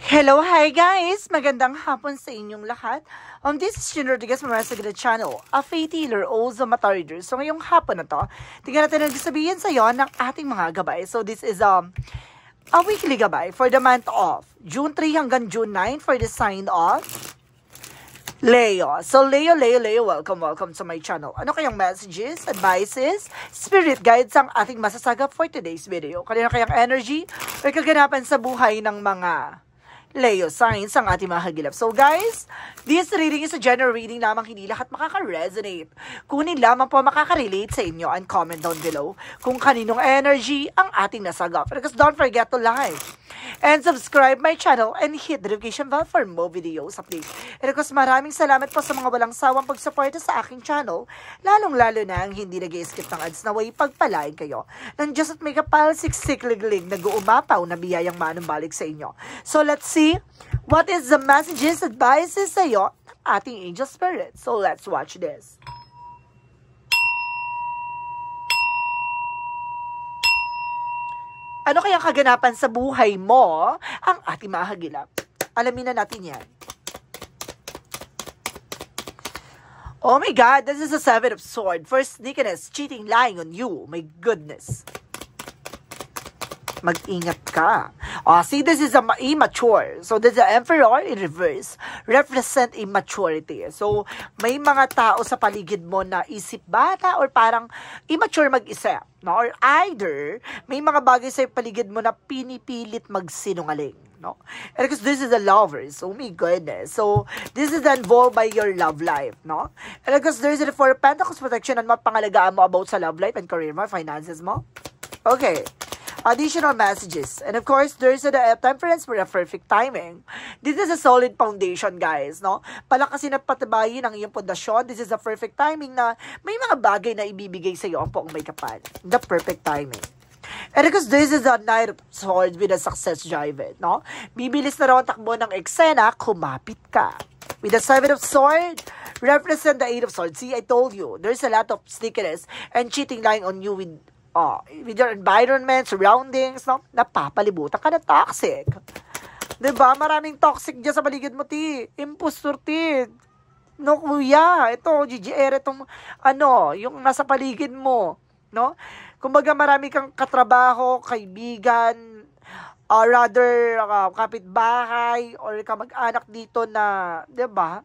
Hello, hi guys! Magandang hapon sa inyong lahat. This is Shin Rodriguez from Rasagada Channel, a faith healer, also mata reader. So ngayong hapon na to, tingnan natin ang sabihin sa iyo ng ating mga gabay. So this is a weekly gabay for the month of June 3 hanggang June 9 for the sign of Leo. So Leo, welcome to my channel. Ano kayang messages, advices, spirit guides ang ating masasagap for today's video? Kanina kayang energy or kaganapan sa buhay ng mga Leo signs ang ating mga hagilap. So guys, this reading is a general reading lamang, hindi lahat makaka-resonate. Kunin lamang po makaka-relate sa inyo and comment down below kung kaninong energy ang ating nasagap. Because don't forget to like and subscribe my channel and hit the notification bell for more videos update. And of course, maraming salamat po sa mga walang sawang pagsuporta sa aking channel, lalong-lalo na ang hindi nag-skip ng ads na way pagpalain kayo. Nang Diyos at may kapal, siksik-liglig, nag-uumapaw na biyayang manumbalik sa inyo. So let's see what is the messages, advices sa iyo ng ating angel spirit. So let's watch this. Ano kaya kaganapan sa buhay mo ang ating mga hagilap? Alamin na natin yan. Oh my God, this is a Seven of Swords. First, sneakiness, cheating, lying on you. My goodness. Mag-ingat ka. See, this is immature. So, this is the Emperor in reverse. Represent immaturity. So, may mga tao sa paligid mo na isip bata or parang immature mag-isip. No? Or either, may mga bagay sa paligid mo na pinipilit magsinungaling. No? And because this is the lovers. Oh my goodness. So, this is involved by your love life. No? And because there is the Four of Pentacles protection and mapangalagaan mo about sa love life and career mo, finances mo. Okay. Additional messages. And of course, there's a temperance for a perfect timing. This is a solid foundation, guys, no? Palakasin at patabayin ang iyong pundasyon. This is a perfect timing na may mga bagay na ibibigay sa iyo ang poong may kapal. The perfect timing. And because this is a Knight of Swords with a success drive, no? Bibilis na raw ang takbo ng eksena, kumapit ka. With the Seven of Swords, represent the Eight of Swords. See, I told you, there's a lot of sneakiness and cheating lying on you with your environment, surroundings, no? Napapalibutan ka na toxic. Diba? Maraming toxic dyan sa paligid mo, ti. Impostor, ti. No, kuya. Ito, GGR, itong, yung nasa paligid mo. No? Kumbaga, marami kang katrabaho, kaibigan, kapitbahay, or kamag-anak dito na, diba?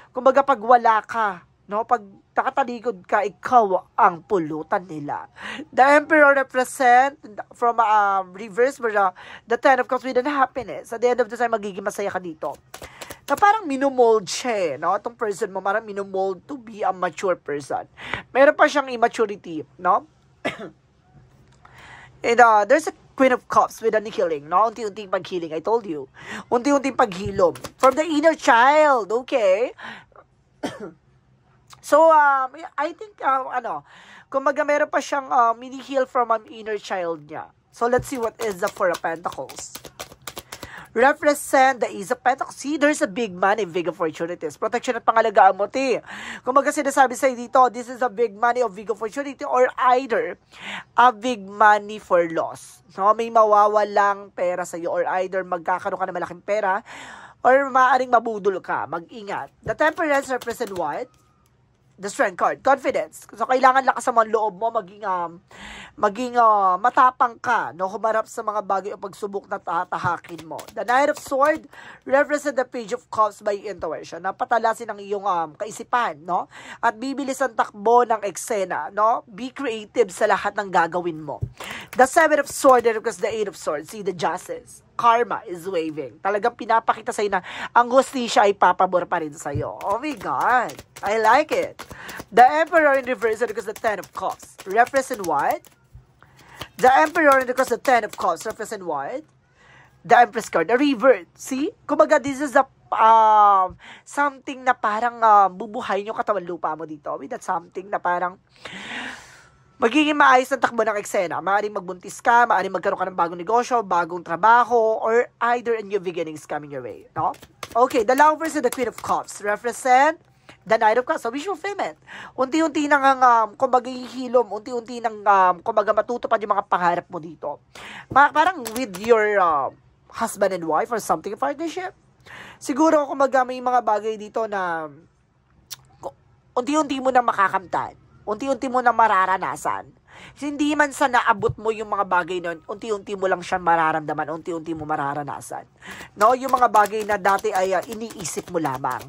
Kumbaga, pag wala ka, no, pag nakatalikod ka, ikaw ang pulutan nila. The Emperor represent from reverse the Ten of Cups with happiness. At the end of the time, magiging masaya ka dito. Na parang minumold siya, no? Itong person mo, parang minumold to be a mature person. Meron pa siyang immaturity, no? And there's a Queen of Cups with an healing, no? Unti-unting pag-healing, I told you. Unti-unting paghilom. From the inner child, okay? So, I think, kumbaga meron pa siyang mini-heal from an inner child niya. So, let's see what is the Four of Pentacles. Represent the Ace of Pentacles. See, there's a big money, big opportunities. Protection at pangalagaan mo, ti. Kumbaga sinasabi sa'yo dito, this is a big money of big opportunity or either a big money for loss. No? May mawawalang pera sa'yo or either magkakaroon ka ng malaking pera or maaaring mabudol ka. Mag-ingat. The Temperance represent what? The Strength card, confidence. So, kailangan lakas sa mga loob mo, maging matapang ka, no, humarap sa mga bagay o pagsubok na tatahakin mo. The Knight of Swords represent the Page of Cups by intuition. Napatalasin ang iyong kaisipan, no? At bibilis ang takbo ng eksena, no? Be creative sa lahat ng gagawin mo. The Seven of Swords represents the Eight of Swords. See, the Justice. Karma is waving. Talagang pinapakita sa'yo na ang hustisya ay papabor pa rin sa'yo. Oh my God. I like it. The Emperor in reverse because the Ten of Cups. Represent what? The Emperor in because the Ten of Cups represent what? The Empress card. The revert. See? Kumbaga, this is a something na parang bubuhay yung katawan lupa mo dito. With that something na parang magiging maayos ang takbo ng eksena. Maaaring magbuntis ka, maaaring magkaroon ka ng bagong negosyo, bagong trabaho, or either a new beginnings coming your way. No? Okay, the Lovers and the Queen of Cups represent the Knight of Cups, so wish fulfillment. Unti-unti nang kumbaga hihilom, unti-unti nang kumbaga matutupad yung mga pangarap mo dito. Parang with your husband and wife or something partnership. Siguro kumbaga may mga bagay dito na unti-unti mo na makakamtan, unti-unti mo na mararanasan. Hindi man sa naabot mo yung mga bagay na unti-unti mo lang siya mararamdaman, unti-unti mo mararanasan. No, yung mga bagay na dati ay iniisip mo lamang.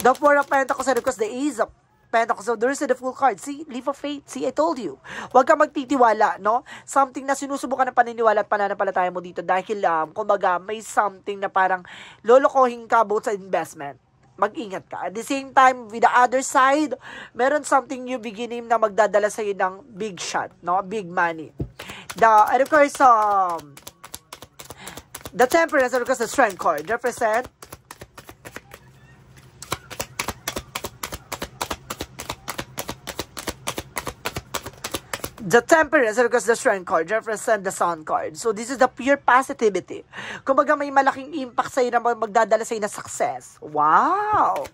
The Four of Pentacles, because the Ace of Pentacles, so there's the full card. See, leap of faith. See, I told you. Huwag ka magtitiwala, no? Something na sinusubukan ng paniniwala at pananampalataya mo dito dahil, kumbaga, may something na parang lolokohin ka about sa investment. Mag-ingat ka. At the same time, with the other side, meron something new beginning na magdadala sa'yo ng big shot, no? Big money. And of course, the Temperance, and of course, the Strength card represent the Temperance, because the Strength card represent the Sun card. So, this is the pure positivity. Kumbaga, may malaking impact sa'yo na magdadala sa'yo na success. Wow!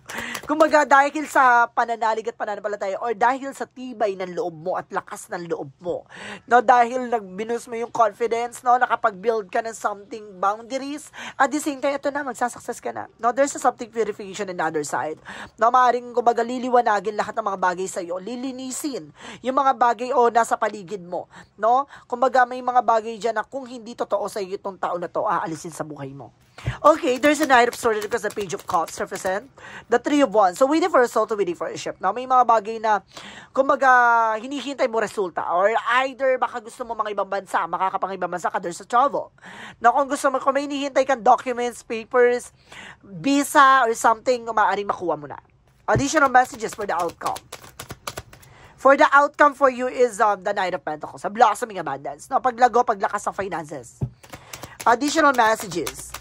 Kumbaga, dahil sa pananalig at pananampalataya or dahil sa tibay ng loob mo at lakas ng loob mo. No, dahil nagbinus mo yung confidence, no, nakapag-build ka ng something boundaries. At the same time, ito na, magsasuccess ka na. No, there's a something purification in the other side. No, maaaring, kumbaga, liliwanagin lahat ng mga bagay sa'yo. Lilinisin yung mga bagay o nasa paligid mo, no? Kumbaga may mga bagay diyan na kung hindi totoo sa iyo itong taon na to, aalisin sa buhay mo. Okay, there's a Knight of Swords because the Page of Cups represent the Three of Wands. So waiting for a soul to waiting for a ship. Now may mga bagay na kumbaga hinihintay mo resulta or either baka gusto mo mga ibang bansa, makakapang ibang bansa ka, there's a travel. Now kung gusto mo, kung may hinihintay kang documents, papers, visa or something, maaaring makuha mo na. Additional messages for the outcome. For the outcome for you is the Knight of Pentacles, a blossoming abundance. No, paglago, paglakas ng finances. Additional messages.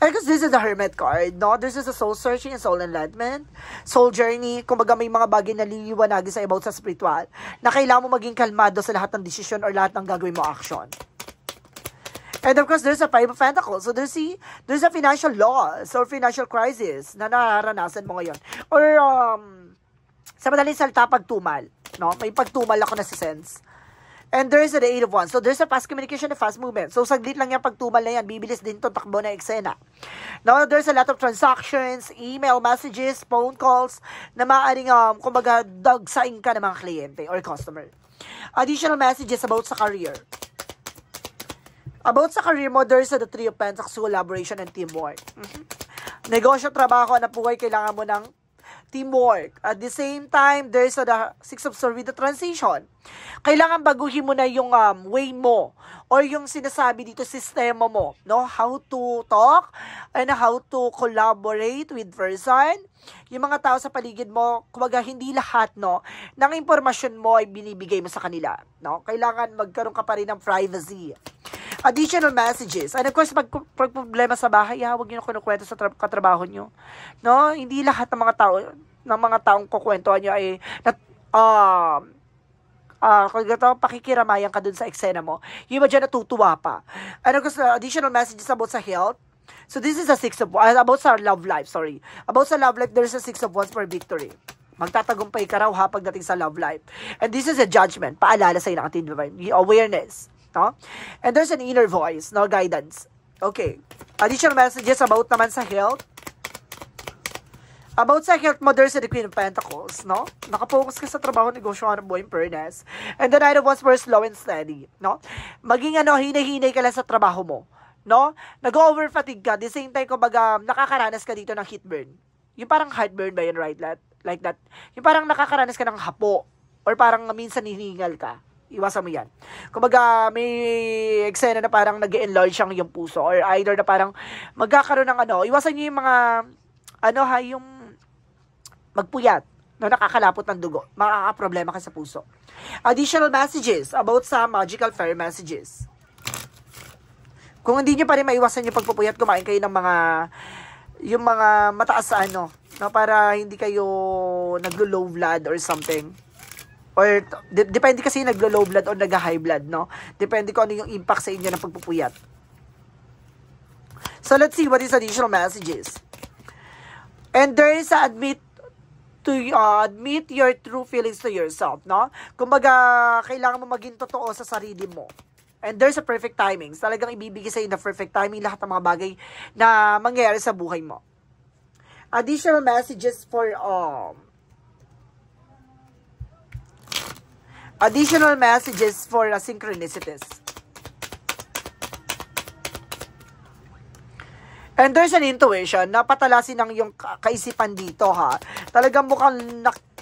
And because this is the Hermit card, no? This is a soul searching and soul enlightenment, soul journey. Kumbaga may mga bagay na liliwanagin sa about sa spiritual na kailangan mo maging kalmado sa lahat ng decision or lahat ng gagawin mo action. And of course, there's a Five of Pentacles. So there's a financial loss or financial crisis na nararanasan mo ngayon. Or sa madaling salita, pagtumal. No? May pagtumal ako na si sense. And there's the Eight of Wands. So there's a fast communication and fast movement. So saglit lang yung pagtumal na yan. Bibilis din itong takbo na eksena. No? There's a lot of transactions, email messages, phone calls na maaaring kumbaga dagsain ka ng mga kliyente or customer. Additional messages about sa career. About sa career mo, there's the Three of Pentacles, collaboration and teamwork. Negosyo, trabaho, anak buhay, kailangan mo ng teamwork. At the same time, there's the Six of Swords with the transition. Kailangan baguhin mo na yung way mo or yung sinasabi dito, sistema mo, no? How to talk and how to collaborate with person. Yung mga tao sa paligid mo, kumbaga hindi lahat, no, ng impormasyon mo ay binibigay mo sa kanila, no? Kailangan magkaroon ka pa rin ng privacy. Additional messages. And of course, pag problema sa bahay, huwag nyo na kinukwento sa katrabaho nyo. No? Hindi lahat ng mga taong kukwentuhan nyo ay pakikiramayan ka dun sa eksena mo. Yung iba dyan natutuwa pa. And of course, additional messages about sa health. So this is a about sa love life, sorry. About sa love life, there is a Six of Wands for victory. Magtatagumpay ka raw pagdating sa love life. And this is a judgment. Paalala sa'yo ng ating divine awareness. No? And there's an inner voice, no, guidance. Okay. Additional messages about naman sa health. About sa health mo, there's the Queen of Pentacles, no? Nakapokus ka sa trabaho, negosyo, hanap buhay, fairness. And the Knight of Wands for slow and steady, no? Maging hinay-hinay ka lang sa trabaho mo, no? Nag-overfatigue ka. The same time, kumbaga, nakakaranas ka dito ng heat burn. Yung parang heartburn ba yun, right? Like that. Yung parang nakakaranas ka ng hapo. Or parang minsan hiningal ka. Iwasan mo yan. Kumbaga, may eksena na parang nag-enlarge ang iyong puso or either na parang magkakaroon ng iwasan nyo yung mga, yung magpuyat na nakakalapot ng dugo. Makakaproblema ka sa puso. Additional messages about sa magical fairy messages. Kung hindi nyo pa rin maiwasan yung pagpupuyat, kumain kayo ng yung mga mataas sa no, para hindi kayo naglo-low blood or something. Or, depende kasi naglo-low blood or nag-high blood, no? Depende kung ano yung impact sa inyo ng pagpupuyat. So, let's see what is additional messages. And there is admit your true feelings to yourself, no? Kumbaga, kailangan mo maging totoo sa sarili mo. And there's a perfect timing. Talagang ibibigay sa'yo na perfect timing lahat ng mga bagay na mangyayari sa buhay mo. Additional messages for synchronicities. And there's an intuition na patalasin ng iyong kaisipan dito, ha. Talagang mukhang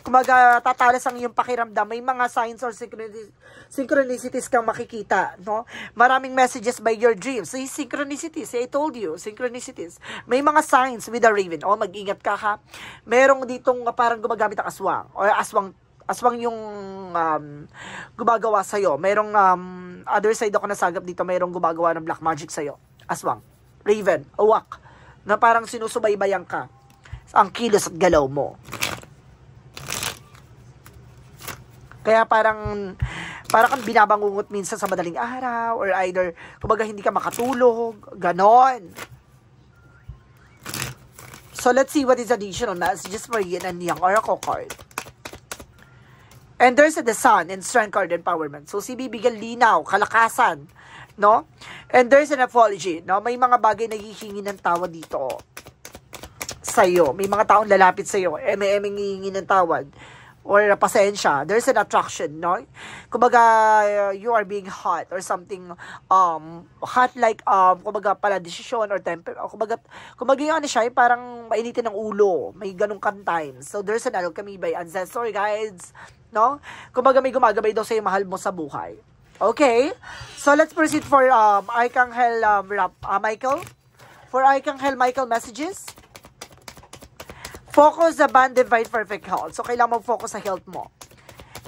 kumaga tatalas ang iyong pakiramdam. May mga signs or synchronicities kang makikita, no? Maraming messages by your dreams. So, synchronicities. I told you, synchronicities. May mga signs with a raven. O, mag-ingat ka, ha? Merong ditong parang gumagamit ng aswang. O, aswang yung gumagawa sa'yo. Merong other side ako nasagap dito. Merong gumagawa ng black magic sa'yo. Aswang. Raven. Uwak. Na parang sinusubaybayan ka. Ang kilos at galaw mo. Kaya parang kang binabangungot minsan sa madaling araw or either, kumbaga hindi ka makatulog, ganon. So, let's see what is additional messages for Yin and Yang Oracle card. And there's the Sun and Strength card empowerment. So, si bibigyan linaw, kalakasan, no? And there's an apology, no? May mga bagay na hihingi ng tawad dito sa'yo. May mga taong lalapit sa'yo, hihingi ng tawad. Or pasensya, there's an attraction, no? Kumbaga, you are being hot or something, hot like, kumbaga pala decision or temper, o kumbaga yung ano siya, parang mainitin ng ulo, may ganung kan times. So, there's an alchemy by ancestor guides, no? Kumbaga may gumagabay daw sa'yo mahal mo sa buhay. Okay? So, let's proceed for, Archangel, Michael. For Archangel Michael messages. Focus the band divine perfect health. So, kailangan mag-focus sa health mo.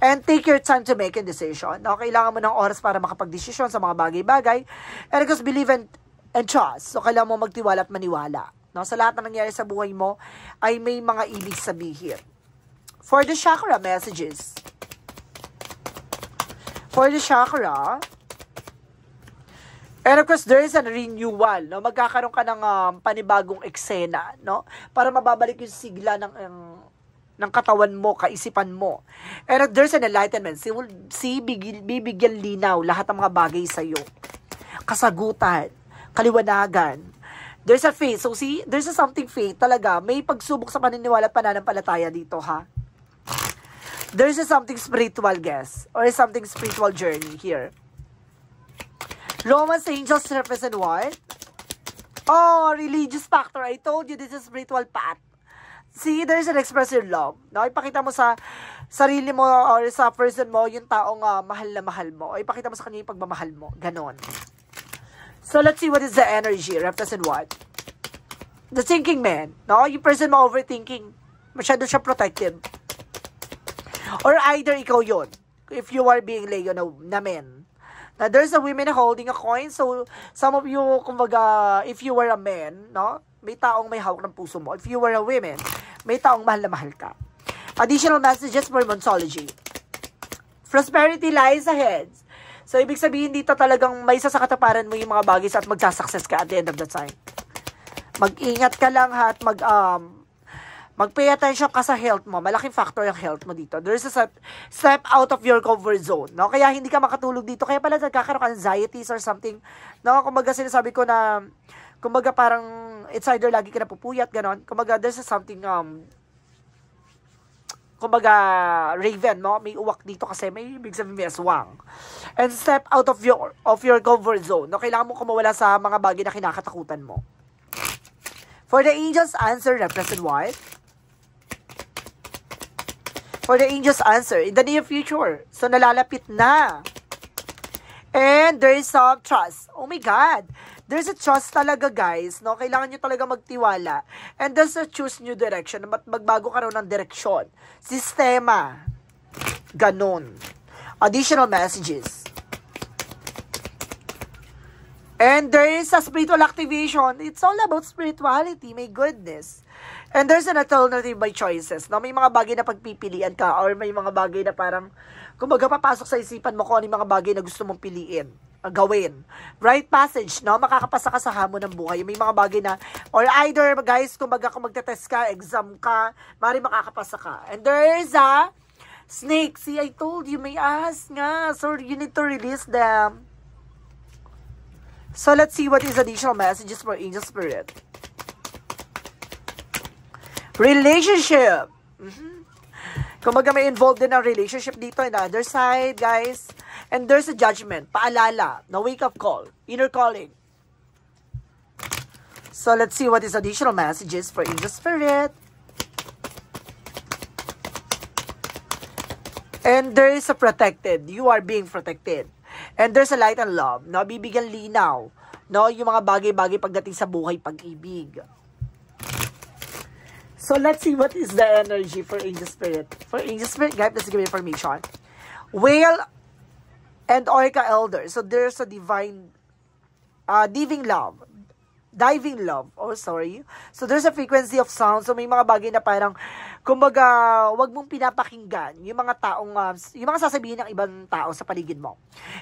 And take your time to make a decision. No? Kailangan mo ng oras para makapag-desisyon sa mga bagay-bagay. And because believe and trust. So, kailangan mo magtiwala at maniwala. No? Sa lahat na nangyari sa buhay mo, ay may mga ibig sabihin. For the chakra messages. For the chakra, and of course, there is a renewal, no? Magkakaroon ka ng panibagong eksena, no? Para mababalik yung sigla ng katawan mo, kaisipan mo. And there's an enlightenment. Bibigyan linaw lahat ng mga bagay sa'yo. Kasagutan, kaliwanagan. There's a faith. So, see, there's a something faith talaga. May pagsubok sa paniniwala at pananampalataya dito, ha? There's a something spiritual, guys. Or something spiritual journey here. Romance angels represent what? Oh, religious factor. I told you this is spiritual path. See, there's an expressive love. No, ipakita mo sa sarili mo or sa person mo yung taong mahal na mahal mo. O ipakita mo sa kanya yung pagmamahal mo. Ganon. So, let's see what is the energy. Represent what? The thinking man. No, yung person mo overthinking. Masyado siya protective. Or either ikaw yun. If you are being Leo na men. Now, there's a woman holding a coin. So, some of you, kumbaga, if you were a man, no? May taong may hawak ng puso mo. If you were a woman, may taong mahal na mahal ka. Additional messages for Monsology. Prosperity lies ahead. So, ibig sabihin dito talagang may sa kataparan mo yung mga bagay at magsasucess ka at the end of the time. Mag-ingat ka lang ha at mag-pay attention ka sa health mo. Malaking factor yung health mo dito. There's a step out of your comfort zone. No? Kaya hindi ka makatulog dito. Kaya pala nagkakaroon ka anxieties or something. No? Kumbaga sinasabi ko na, kumbaga parang it's either lagi ka napupuyat, ganon. Kumbaga there's a something, kumbaga raven, no? May uwak dito kasi may ibig sabihin may aswang. And step out of your comfort zone. No? Kailangan mo kumawala sa mga bagay na kinakatakutan mo. For the angels answer represent what? For the angels answer, in the near future. So, nalalapit na. And there is some trust. Oh my God. There's a trust talaga, guys. No? Kailangan nyo talaga magtiwala. And there's a choose new direction. Magbago ka raw ng direksyon. Sistema. Ganon. Additional messages. And there is a spiritual activation. It's all about spirituality. My goodness. And there's an alternative by choices. No? May mga bagay na pagpipilian ka or may mga bagay na parang kumbaga papasok sa isipan mo kung ano yung mga bagay na gusto mong piliin, gawin. Right passage, no? Makakapasa ka sa hamon ng buhay. May mga bagay na, or either, guys, kumbaga kung magte-test ka, exam ka, maaaring makakapasa ka. And there is a snake. See, I told you, may ahas nga. So, you need to release them. So, let's see what is additional messages for Angel Spirit. Relationship. Kumaga may involved din ang relationship dito in the other side, guys. And there's a judgment. Paalala. Na wake-up call. Inner calling. So, let's see what is additional messages for Angel Spirit. And there is a protected. You are being protected. And there's a light and love. No, bibigyan linaw. No, yung mga bagay-bagay pagdating sa buhay, pag-ibig. So, let's see what is the energy for Angel Spirit. For Angel Spirit, guys, let's give information. Whale and Orca Elder. So, there's a divine diving love. Oh, sorry. So, there's a frequency of sound. So, may mga bagay na parang, kumbaga, wag mong pinapakinggan yung mga taong, yung mga sasabihin ng ibang tao sa paligid mo.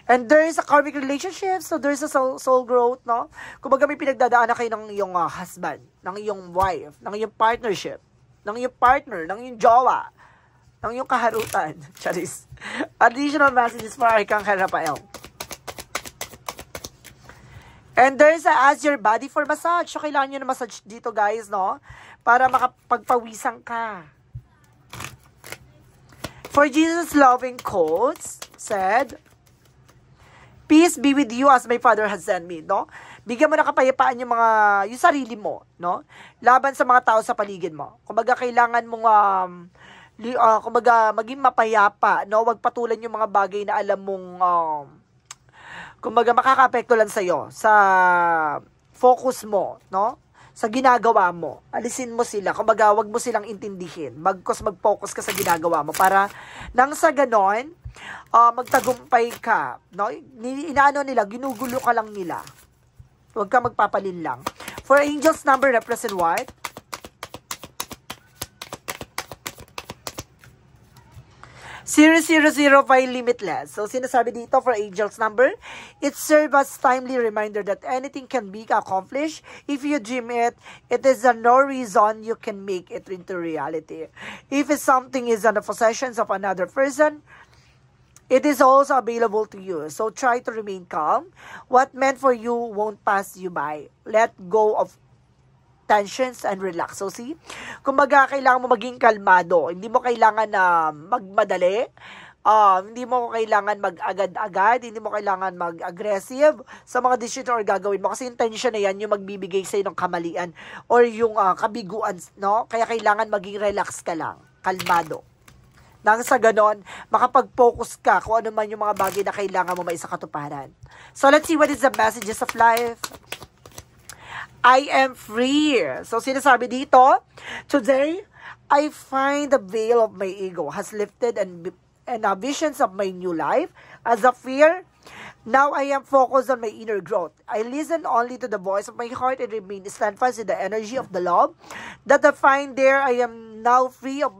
And there is a karmic relationship. So, there's a soul growth, no? Kumbaga, may pinagdadaan na kayo ng iyong husband, ng iyong wife, ng iyong partnership, ng iyong partner, ng iyong jowa, ng iyong kaharutan. Charis. Additional messages for Archangel Raphael. And there's a ask your body for massage. So, kailangan nyo na massage dito, guys, no? Para makapagpawisan ka. For Jesus' loving quotes, said, peace be with you as my Father has sent me, no? Bigyan mo na kapayapaan yung sarili mo, no? Laban sa mga tao sa paligid mo. Kumbaga, kailangan mong, kumbaga, maging mapayapa, no? Wag patulan yung mga bagay na alam mong, kumbaga, makaka-apekto lang sa'yo, sa focus mo, no? Sa ginagawa mo. Alisin mo sila. Kumbaga, wag mo silang intindihin. Mag-focus ka sa ginagawa mo para nang sa ganon, magtagumpay ka, no? Inaano nila, ginugulo ka lang nila. Huwag ka magpapalin lang. For angels number represent what? 0005 limitless. So, sinasabi dito for angels number, it serves as timely reminder that anything can be accomplished. If you dream it, it is no reason you can make it into reality. If something is in the possessions of another person, it is also available to you. So, try to remain calm. What meant for you won't pass you by. Let go of tensions and relax. So, see? Kumbaga, kailangan mo maging kalmado. Hindi mo kailangan na magmadali. Hindi mo kailangan mag-agad-agad. Hindi mo kailangan mag-aggressive sa mga decision or gagawin mo. Kasi yung tension na yan, yung magbibigay sa'yo ng kamalian or yung kabiguan, no? Kaya kailangan maging relax ka lang. Kalmado. Nang sa ganon, makapag-focus ka kung ano man yung mga bagay na kailangan mo maisakatuparan. So, let's see what is the messages of life. I am free. So, sinasabi dito, today, I find the veil of my ego has lifted and visions of my new life as a fear. Now, I am focused on my inner growth. I listen only to the voice of my heart and remain steadfast in the energy of the love that I find there. I am now free of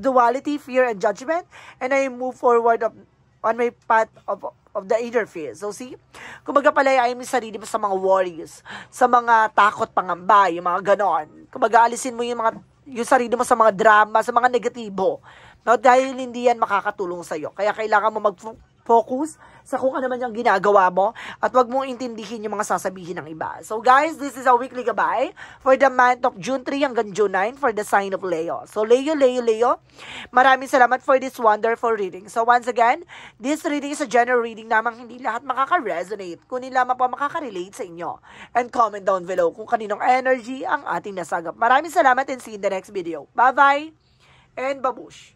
duality, fear, and judgment, and I move forward on my path of the inner fear. So, see? Kumbaga palayain mo yung sarili mo sa mga worries, sa mga takot, pangamba, yung mga ganon. Kumbaga alisin mo yung sarili mo sa mga drama, sa mga negatibo. No? Dahil hindi yan makakatulong sa'yo. Kaya kailangan mo mag-focus sa kung ano man yung ginagawa mo at wag mong intindihin yung mga sasabihin ng iba. So guys, this is a weekly gabay for the month of June 3 hanggang June 9 for the sign of Leo. So Leo, maraming salamat for this wonderful reading. So once again, this reading is a general reading namang hindi lahat makaka-resonate, kunin lamang pa makaka-relate sa inyo. And comment down below kung kaninong energy ang ating nasagap. Maraming salamat and see you in the next video. Bye-bye and babush!